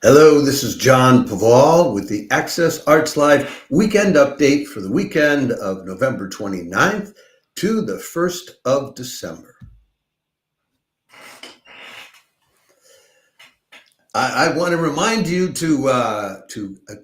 Hello, this is John Paval with the Access Arts Live weekend update for the weekend of November 29th to the 1st of December. I want to remind you to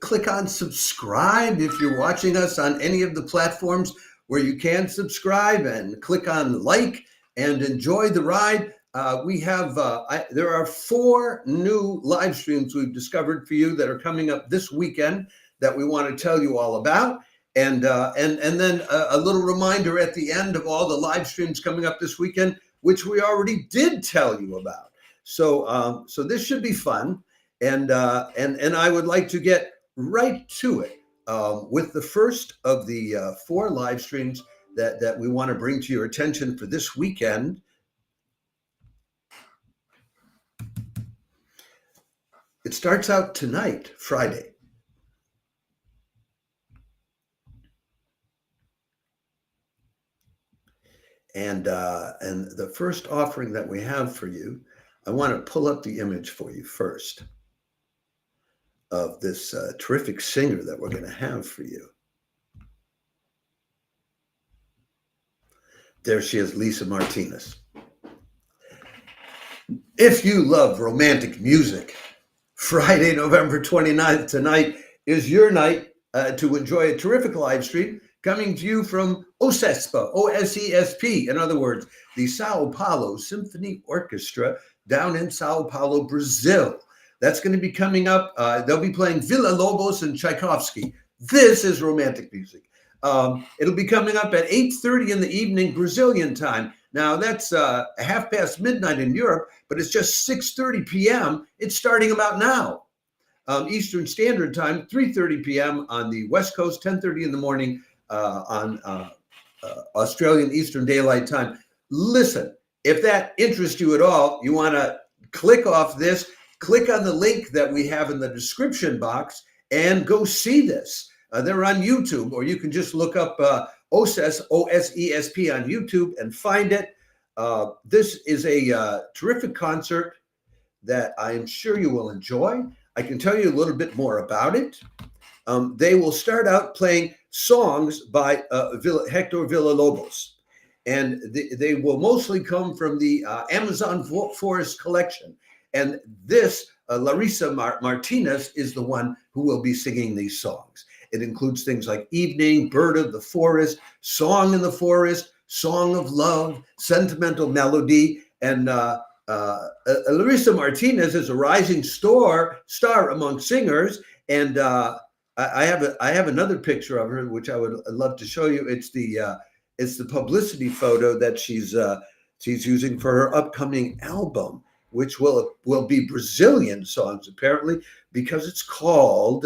click on subscribe if you're watching us on any of the platforms where you can subscribe, and click on like and enjoy the ride. There are 4 new live streams we've discovered for you that are coming up this weekend that we want to tell you all about. And then a little reminder at the end of all the live streams coming up this weekend, which we already did tell you about. So this should be fun, and I would like to get right to it with the first of the 4 live streams that we want to bring to your attention for this weekend. It starts out tonight, Friday. And the first offering that we have for you, I want to pull up the image for you first of this terrific singer that we're going to have for you. There she is, Lisa Martinez. If you love romantic music, Friday, November 29th, tonight is your night to enjoy a terrific live stream coming to you from Osesp, Osesp, in other words, the Sao Paolo Symphony Orchestra down in Sao Paulo, Brazil. That's going to be coming up. They'll be playing Villa Lobos and Tchaikovsky. This is romantic music. It'll be coming up at 8:30 in the evening, Brazilian time. Now, that's midnight in Europe, but it's just 6:30 p.m. It's starting about now. Eastern Standard Time, 3:30 p.m. on the West Coast, 10:30 in the morning on Australian Eastern Daylight Time. Listen, if that interests you at all, you want to click off this, click on the link that we have in the description box, and go see this. They're on YouTube, or you can just look up Osesp, Osesp on YouTube and find it. This is a terrific concert that I am sure you will enjoy. I can tell you a little bit more about it. They will start out playing songs by Hector Villa-Lobos, and they will mostly come from the Amazon Forest collection. And this, Larissa Martinez, is the one who will be singing these songs. It includes things like Evening, Bird of the Forest, Song in the Forest, Song of Love, Sentimental Melody. And Larissa Martinez is a rising star among singers. And I have another picture of her, which I would love to show you. It's the publicity photo that she's using for her upcoming album, which will be Brazilian songs, apparently, because it's called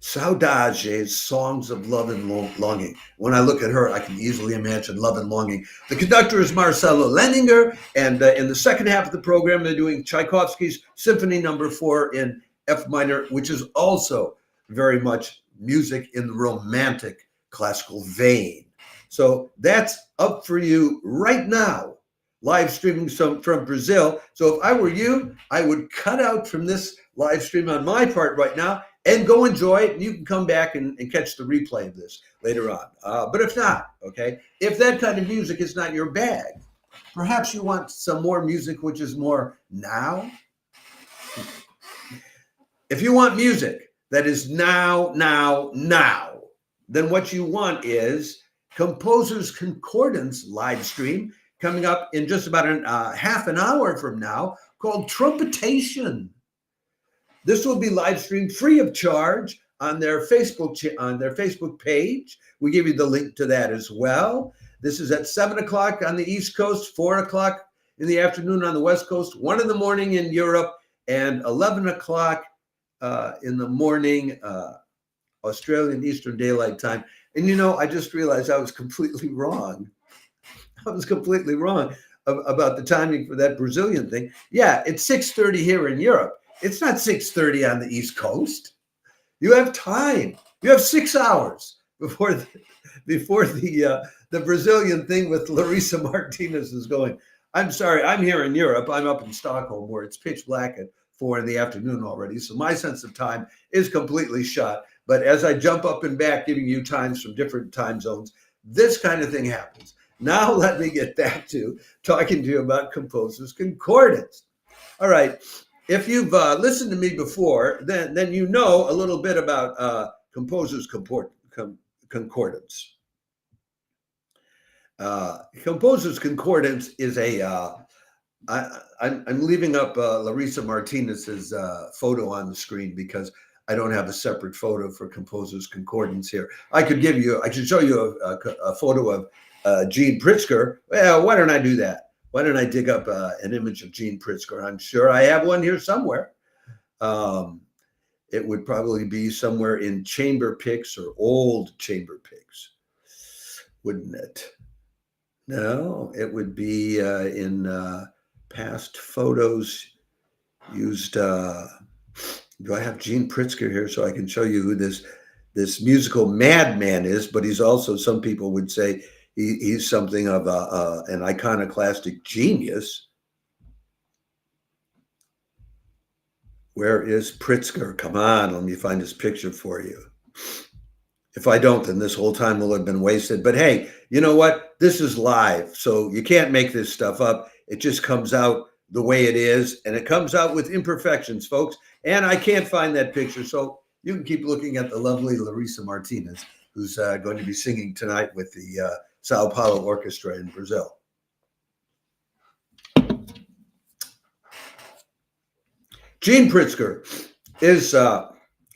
Saudades, Songs of Love and Longing. When I look at her, I can easily imagine love and longing. The conductor is Marcelo Leninger, and in the second half of the program, they're doing Tchaikovsky's Symphony No. 4 in F minor, which is also very much music in the romantic classical vein. So that's up for you right now, live streaming from Brazil. So if I were you, I would cut out from this live stream on my part right now and go enjoy it. And you can come back and catch the replay of this later on. But if not, okay, if that kind of music is not your bag, perhaps you want some more music which is more now. If you want music that is now, then what you want is Composer's Concordance live stream coming up in just about half an hour from now, called Trumpetation. This will be live streamed free of charge on their Facebook page. We give you the link to that as well. This is at 7 o'clock on the East Coast, 4 o'clock in the afternoon on the West Coast, 1 in the morning in Europe, and 11 o'clock in the morning, Australian Eastern Daylight Time. And I just realized I was completely wrong. About the timing for that Brazilian thing. Yeah, it's 6:30 here in Europe. It's not 6:30 on the East Coast. You have time. You have 6 hours before the Brazilian thing with Larissa Martinez is going. I'm sorry, I'm here in Europe. I'm up in Stockholm where it's pitch black at 4 in the afternoon already. So my sense of time is completely shot. But as I jump up and back, giving you times from different time zones, this kind of thing happens. Now let me get back to talking to you about Composer's Concordance. All right. If you've listened to me before, then you know a little bit about Composer's Concordance. Composer's Concordance is I'm leaving up Larissa Martinez's photo on the screen because I don't have a separate photo for Composer's Concordance here. I should show you a photo of Gene Pritzker. Well, why don't I do that? Why don't I dig up an image of Gene Pritzker? I'm sure I have one here somewhere. It would probably be somewhere in chamber picks or old chamber picks, wouldn't it? No, it would be in past photos used. Do I have Gene Pritzker here so I can show you who this musical madman is? But he's also, some people would say, he's something of an iconoclastic genius. Where is Pritzker? Come on, let me find his picture for you. If I don't, then this whole time will have been wasted. But hey, you know what? This is live, so you can't make this stuff up. It just comes out the way it is, and it comes out with imperfections, folks. And I can't find that picture, so you can keep looking at the lovely Larissa Martinez, who's going to be singing tonight with the Sao Paolo Orchestra in Brazil. Gene Pritzker is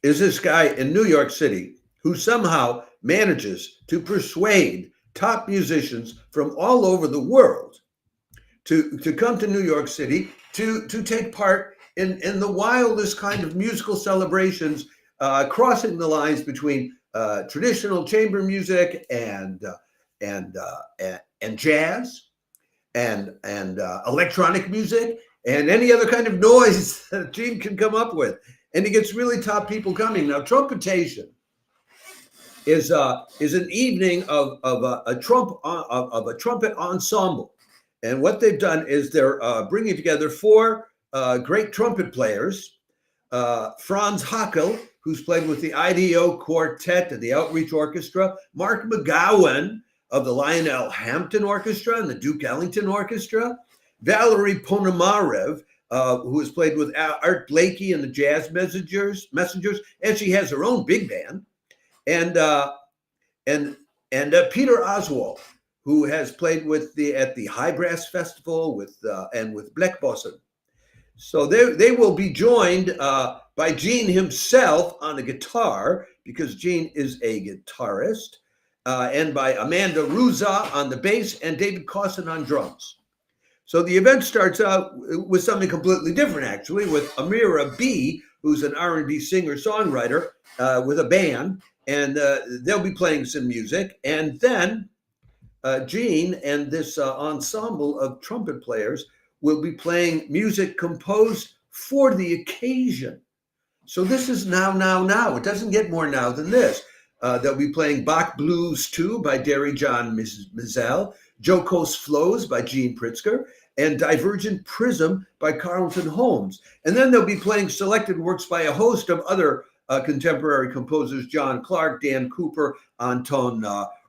this guy in New York City who somehow manages to persuade top musicians from all over the world to come to New York City to take part in the wildest kind of musical celebrations, crossing the lines between traditional chamber music and jazz and electronic music and any other kind of noise that Gene can come up with, and he gets really top people coming. Now, Trumpetation is an evening of a trumpet ensemble, and what they've done is they're bringing together 4 great trumpet players. Franz Hackel, who's played with the IDO Quartet and the Outreach Orchestra, Mark McGowan of the Lionel Hampton Orchestra and the Duke Ellington Orchestra, Valerie Ponomarev, who has played with Art Blakey and the Jazz Messengers, and she has her own big band, and Peter Oswald, who has played with at the High Brass Festival with Blekbossen. So they will be joined by Gene himself on the guitar, because Gene is a guitarist, and by Amanda Ruza on the bass and David Cawson on drums. So the event starts out with something completely different, actually, with Amira B., who's an R&B singer-songwriter with a band, and they'll be playing some music. And then Gene and this ensemble of trumpet players will be playing music composed for the occasion. So this is now. It doesn't get more now than this. They'll be playing Bach Blues 2 by Derry John Mizell, Jocose Flows by Gene Pritzker, and Divergent Prism by Carlton Holmes. And then they'll be playing selected works by a host of other contemporary composers: John Clark, Dan Cooper, Anton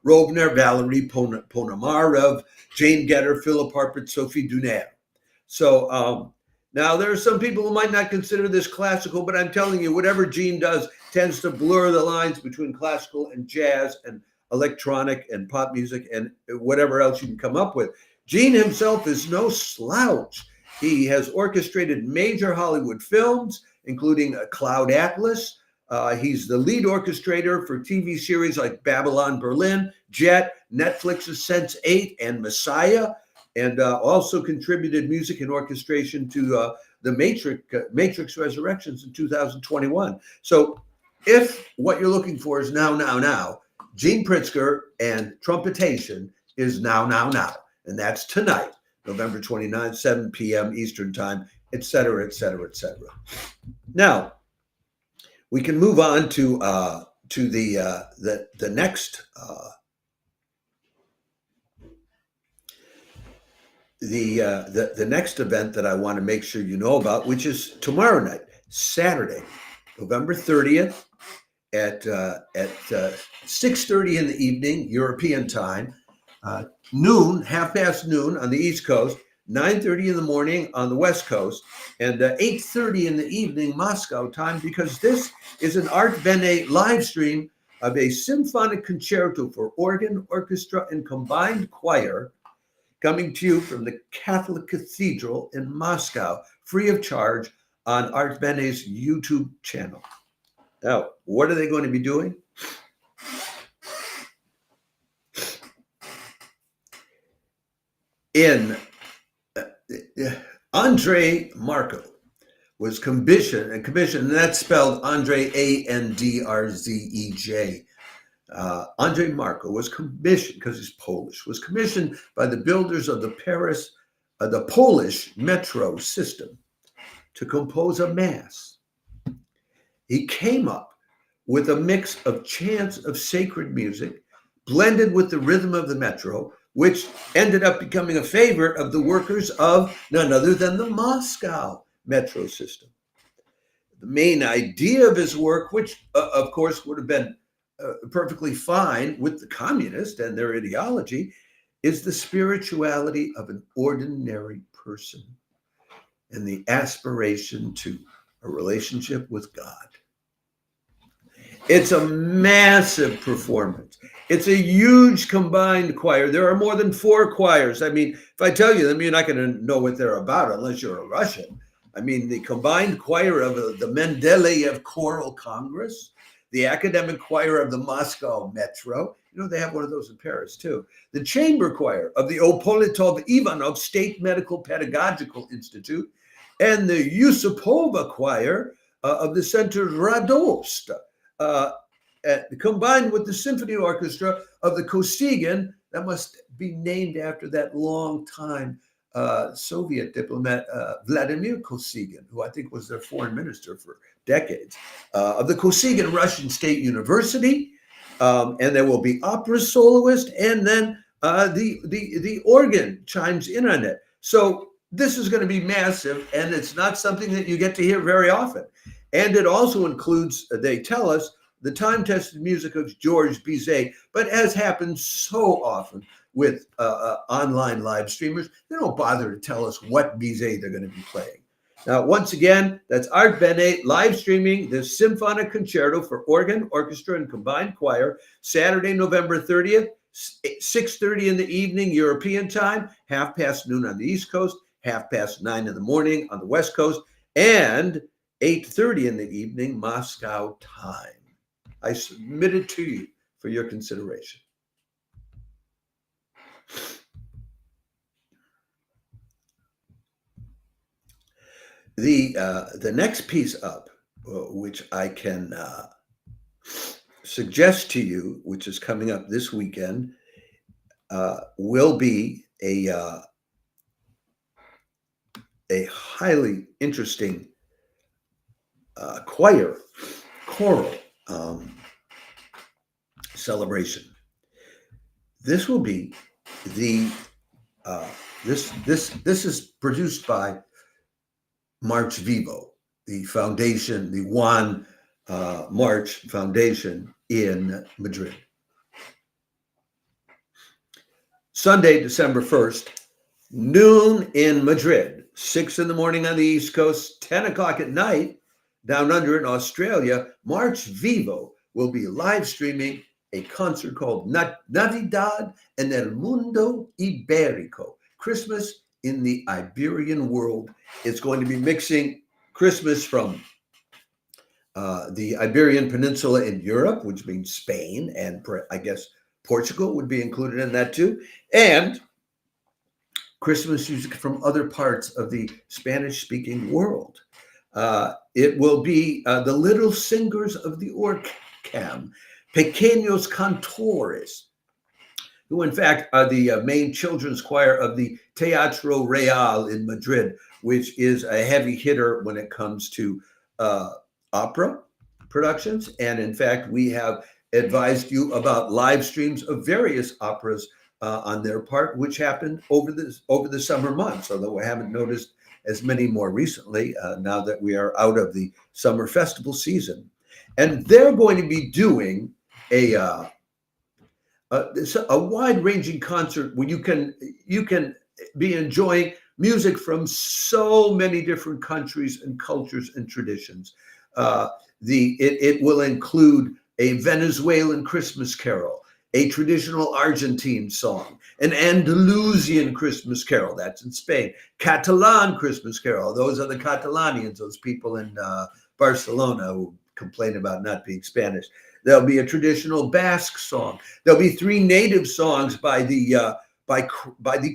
Robner, Valerie Ponomarev, Jane Gedder, Philip Harpert, Sophie Dunaire. So now there are some people who might not consider this classical, but I'm telling you, whatever Gene does tends to blur the lines between classical and jazz and electronic and pop music and whatever else you can come up with. Gene himself is no slouch. He has orchestrated major Hollywood films, including Cloud Atlas. He's the lead orchestrator for TV series like Babylon Berlin, Jet, Netflix's Sense8, and Messiah, and also contributed music and orchestration to the Matrix Resurrections in 2021. So if what you're looking for is now, Gene Pritzker and Trumpetation is now. And that's tonight, November 29th, 7 p.m. Eastern Time, et cetera, et cetera, et cetera. Now, we can move on to the next The next event that I want to make sure you know about, which is tomorrow night, Saturday, November 30th at 6:30 in the evening, European time, noon, half past noon on the East Coast, 9:30 in the morning on the West Coast, and 8:30 in the evening Moscow time, because this is an Artbene live stream of a symphonic concerto for organ, orchestra, and combined choir, coming to you from the Catholic Cathedral in Moscow, free of charge on Artbene's YouTube channel. Now, what are they going to be doing? Andre Marco was commissioned, and that's spelled Andre Andrzej. Andre Marco was commissioned, because he's Polish, was commissioned by the builders of the Polish metro system to compose a mass. He came up with a mix of chants of sacred music blended with the rhythm of the metro, which ended up becoming a favorite of the workers of none other than the Moscow metro system. The main idea of his work, which of course would have been perfectly fine with the communists and their ideology, is the spirituality of an ordinary person and the aspiration to a relationship with God. It's a massive performance. It's a huge combined choir. There are more than 4 choirs. I mean, if I tell you them, you're not going to know what they're about unless you're a Russian. I mean, the combined choir of the Mendeleev Choral Congress, the academic choir of the Moscow Metro. You know, they have one of those in Paris too. The chamber choir of the Opolitov Ivanov State Medical Pedagogical Institute, and the Yusupova choir of the Center Radost, combined with the Symphony Orchestra of the Kosygin, that must be named after that long-time Soviet diplomat Vladimir Kosygin, who I think was their foreign minister for decades, of the Kosygin Russian State University, and there will be opera soloist, and then the organ chimes in on it. So this is going to be massive, and it's not something that you get to hear very often. And it also includes, they tell us, the time-tested music of Georges Bizet, but as happens so often with online live streamers, they don't bother to tell us what Bizet they're going to be playing. Now, once again, that's Artbene live streaming the Symphonic Concerto for organ, orchestra, and combined choir, Saturday, November 30th, 6:30 in the evening, European time, half past noon on the East Coast, half past 9 in the morning on the West Coast, and 8:30 in the evening, Moscow time. I submit it to you for your consideration. The next piece up, which I can suggest to you, which is coming up this weekend, will be a highly interesting choral celebration. This will be the this is produced by March Vivo, the foundation, the Juan March Foundation in Madrid. Sunday, December 1st, noon in Madrid, 6 in the morning on the East Coast, 10 o'clock at night down under in Australia. March Vivo will be live streaming a concert called Navidad en el mundo ibérico, Christmas in the Iberian World. It's going to be mixing Christmas from the Iberian Peninsula in Europe, which means Spain, and I guess Portugal would be included in that too, and Christmas music from other parts of the Spanish-speaking world. It will be the Little Singers of the Orcam, Pequeños Cantores, who in fact are the main children's choir of the Teatro Real in Madrid, which is a heavy hitter when it comes to opera productions. And in fact, we have advised you about live streams of various operas on their part, which happened over the summer months, although we haven't noticed as many more recently now that we are out of the summer festival season. And they're going to be doing a wide-ranging concert where you can be enjoying music from so many different countries and cultures and traditions. It will include a Venezuelan Christmas carol, a traditional Argentine song, an Andalusian Christmas carol, that's in Spain, Catalan Christmas carol, those are the Catalanians, those people in Barcelona who complain about not being Spanish. There'll be a traditional Basque song. There'll be 3 native songs by the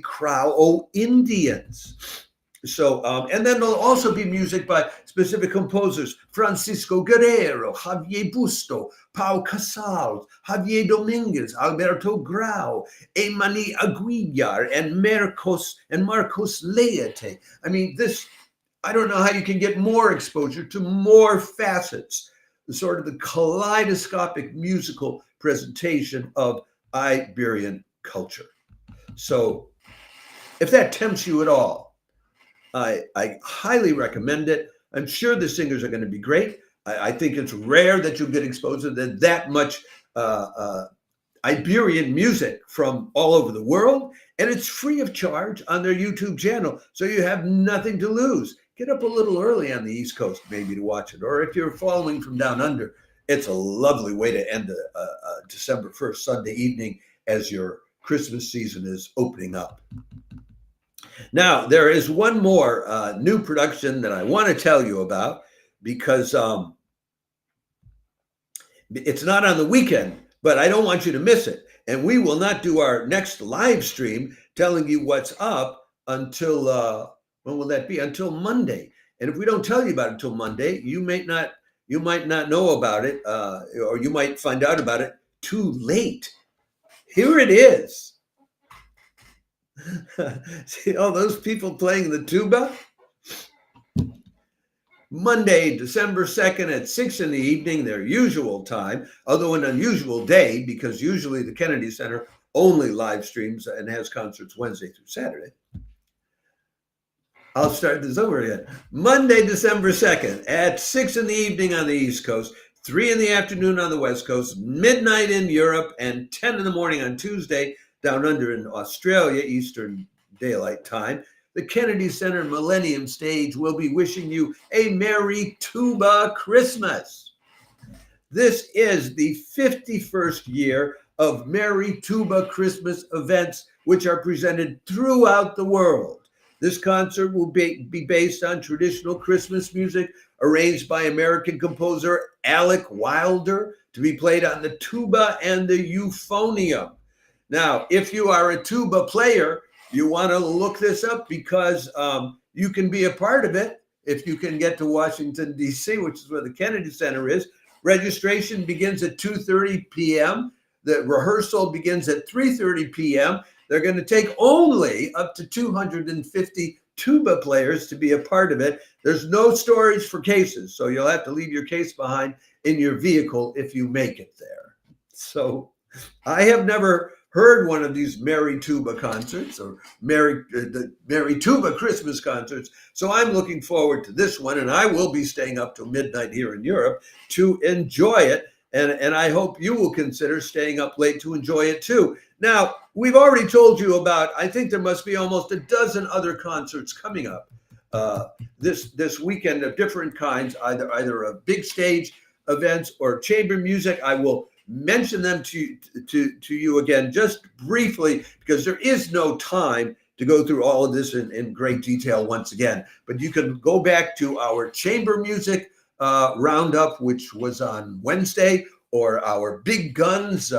Crow Indians. So, and then there'll also be music by specific composers: Francisco Guerrero, Javier Busto, Pau Casals, Javier Dominguez, Alberto Grau, Emani Aguilar, and Marcos Leite. I mean, I don't know how you can get more exposure to more facets, sort of the kaleidoscopic musical presentation of Iberian culture. So if that tempts you at all, I highly recommend it. I'm sure the singers are going to be great. I think it's rare that you'll get exposed to that much Iberian music from all over the world, and it's free of charge on their YouTube channel, so you have nothing to lose. Get up a little early on the East Coast maybe to watch it, or if you're following from down under, it's a lovely way to end a December 1st Sunday evening as your Christmas season is opening up. Now, there is one more new production that I want to tell you about, because it's not on the weekend, but I don't want you to miss it. And we will not do our next live stream telling you what's up until, when will that be? Until Monday. And if we don't tell you about it until Monday, you might not know about it, or you might find out about it too late. Here it is. See all those people playing the tuba? Monday, December 2nd at 6 in the evening, their usual time, although an unusual day because usually the Kennedy Center only live streams and has concerts Wednesday through Saturday. I'll start this over again. Monday, December 2nd at 6 in the evening on the East Coast, 3 in the afternoon on the West Coast, midnight in Europe, and 10 in the morning on Tuesday down under in Australia, Eastern Daylight Time. The Kennedy Center Millennium stage will be wishing you a Merry Tuba Christmas. This is the 51st year of Merry Tuba Christmas events, which are presented throughout the world. This concert will be based on traditional Christmas music arranged by American composer Alec Wilder to be played on the tuba and the euphonium. Now, if you are a tuba player, you want to look this up because you can be a part of it if you can get to Washington, D.C., which is where the Kennedy Center is. Registration begins at 2:30 p.m. The rehearsal begins at 3:30 p.m. They're going to take only up to 250 tuba players to be a part of it. There's no storage for cases, so you'll have to leave your case behind in your vehicle if you make it there. So I have never heard one of these Merry Tuba concerts or the Merry Tuba Christmas concerts. So I'm looking forward to this one, and I will be staying up till midnight here in Europe to enjoy it. And I hope you will consider staying up late to enjoy it too. Now, we've already told you about, I think there must be almost a dozen other concerts coming up this weekend of different kinds, either of big stage events or chamber music. I will mention them to you again just briefly because there is no time to go through all of this in great detail once again. But you can go back to our chamber music roundup, which was on Wednesday, or our big guns,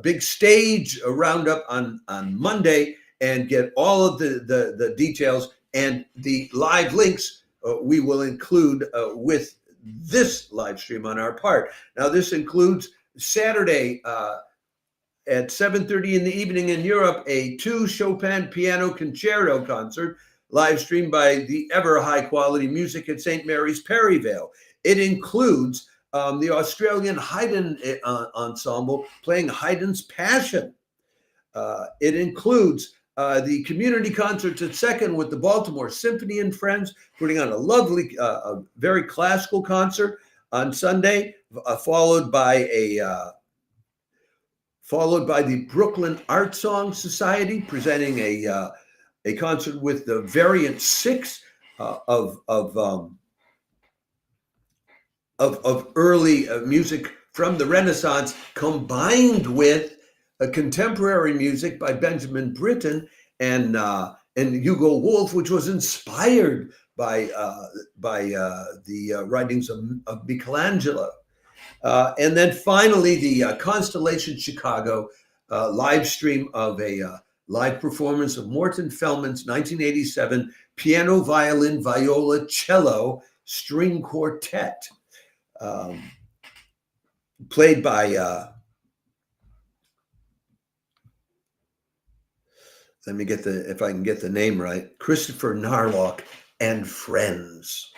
big stage roundup on Monday, and get all of the details and the live links we will include with this live stream on our part. Now, this includes Saturday at 7:30 in the evening in Europe, a 2 Chopin piano concerto concert, live streamed by the ever high quality music at St. Mary's Perivale. It includes the Australian Haydn ensemble playing Haydn's Passion. It includes the community concerts at 2nd with the Baltimore Symphony and Friends, putting on a lovely, a very classical concert on Sunday, followed by the Brooklyn Art Song Society presenting a concert with the Variant 6 of early music from the Renaissance, combined with contemporary music by Benjamin Britten and Hugo Wolf, which was inspired by the writings of Michelangelo. And then finally, the Constellation Chicago live stream of a live performance of Morton Feldman's 1987 piano, violin, viola, cello string quartet, played by let me get if I can get the name right, Christopher Narlock and Friends.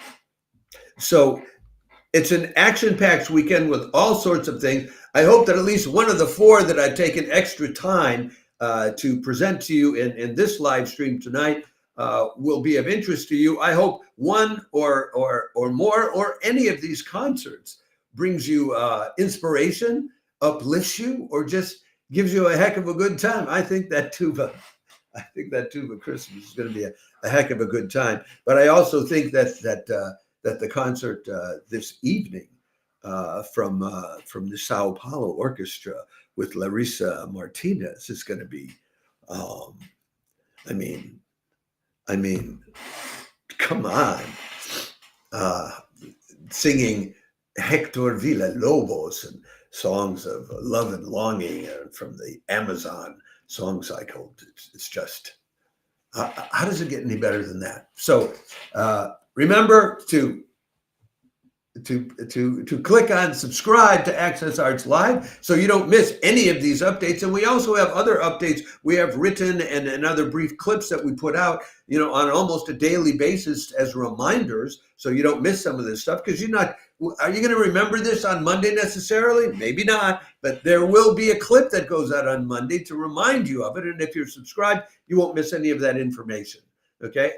So it's an action-packed weekend with all sorts of things. I hope that at least one of the 4 that I've taken extra time to present to you in this live stream tonight will be of interest to you. I hope one or more or any of these concerts brings you inspiration, uplifts you, or just gives you a heck of a good time. I think that Tuba Christmas is going to be a heck of a good time. But I also think that the concert this evening from the Sao Paolo Orchestra with Larissa Martinez is going to be, I mean, come on, singing Hector Villa-Lobos and songs of love and longing from the Amazon song cycle. It's just, how does it get any better than that? So remember to click on subscribe to Access Arts Live so you don't miss any of these updates. And we also have other updates we have written and other brief clips that we put out, on almost a daily basis as reminders, so you don't miss some of this stuff. Because are you going to remember this on Monday necessarily? Maybe not, but there will be a clip that goes out on Monday to remind you of it. And if you're subscribed, you won't miss any of that information. Okay.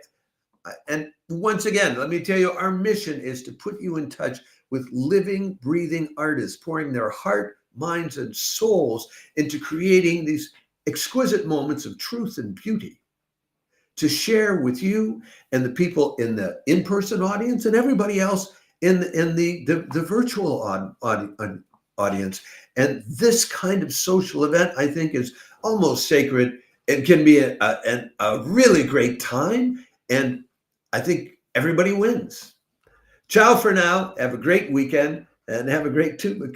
And once again, let me tell you, our mission is to put you in touch with living, breathing artists, pouring their heart, minds, and souls into creating these exquisite moments of truth and beauty to share with you and the people in the in-person audience and everybody else in the virtual audience. And this kind of social event, I think, is almost sacred. It can be a really great time. And I think everybody wins. Ciao for now. Have a great weekend and have a great Tuba